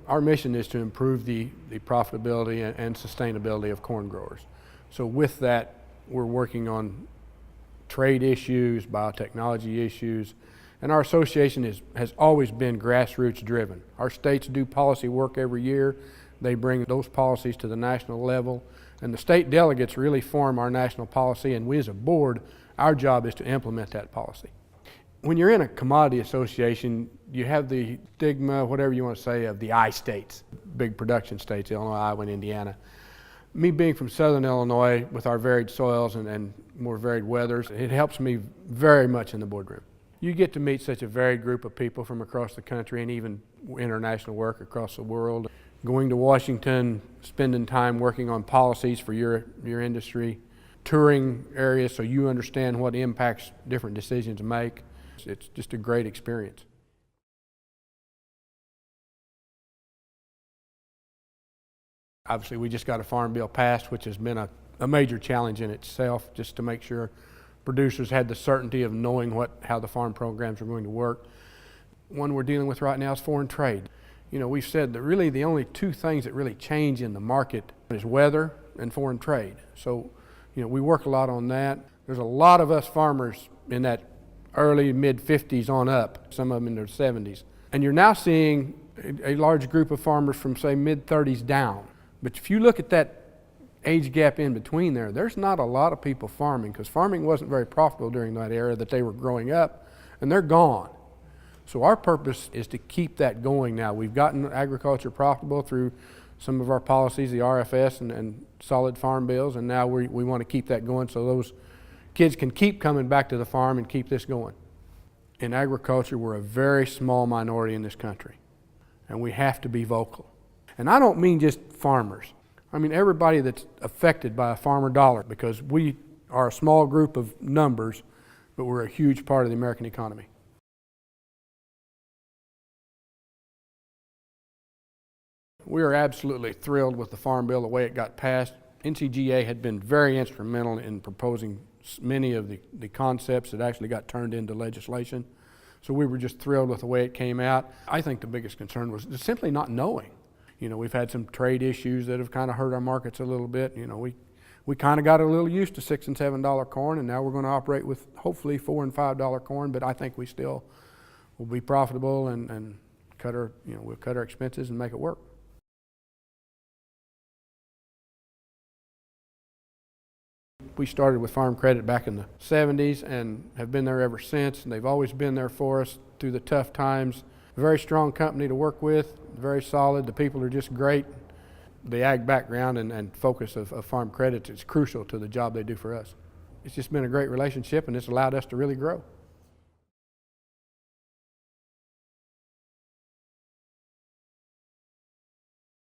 Our mission is to improve the profitability and sustainability of corn growers. So with that, we're working on trade issues, biotechnology issues, and our association has always been grassroots driven. Our states do policy work every year. They bring those policies to the national level, and the state delegates really form our national policy, and we as a board, our job is to implement that policy. When you're in a commodity association, you have the stigma, whatever you want to say, of the I states, big production states, Illinois, Iowa, and Indiana. Me being from southern Illinois with our varied soils and more varied weathers, it helps me very much in the boardroom. You get to meet such a varied group of people from across the country and even international work across the world. Going to Washington, spending time working on policies for your industry, touring areas so you understand what impacts different decisions make. It's just a great experience. Obviously, we just got a farm bill passed, which has been a major challenge in itself, just to make sure producers had the certainty of knowing how the farm programs are going to work. One we're dealing with right now is foreign trade. You know, we've said that really the only two things that really change in the market is weather and foreign trade. So, you know, we work a lot on that. There's a lot of us farmers in that early mid-50s on up, some of them in their 70s. And you're now seeing a large group of farmers from, say, mid-30s down. But if you look at that age gap in between there, there's not a lot of people farming, because farming wasn't very profitable during that era that they were growing up, and they're gone. So our purpose is to keep that going now. We've gotten agriculture profitable through some of our policies, the RFS and solid farm bills, and now we want to keep that going so those kids can keep coming back to the farm and keep this going. In agriculture, we're a very small minority in this country, and we have to be vocal. And I don't mean just farmers. I mean everybody that's affected by a farmer dollar, because we are a small group of numbers, but we're a huge part of the American economy. We are absolutely thrilled with the Farm Bill, the way it got passed. NCGA had been very instrumental in proposing many of the concepts that actually got turned into legislation. So we were just thrilled with the way it came out. I think the biggest concern was simply not knowing. You know, we've had some trade issues that have kind of hurt our markets a little bit. You know, we kind of got a little used to $6 and $7 corn, and now we're going to operate with hopefully $4 and $5 corn, but I think we still will be profitable and we'll cut our expenses and make it work. We started with Farm Credit back in the 70s and have been there ever since, and they've always been there for us through the tough times. A very strong company to work with, very solid. The people are just great. The ag background and focus of Farm Credit is crucial to the job they do for us. It's just been a great relationship, and it's allowed us to really grow.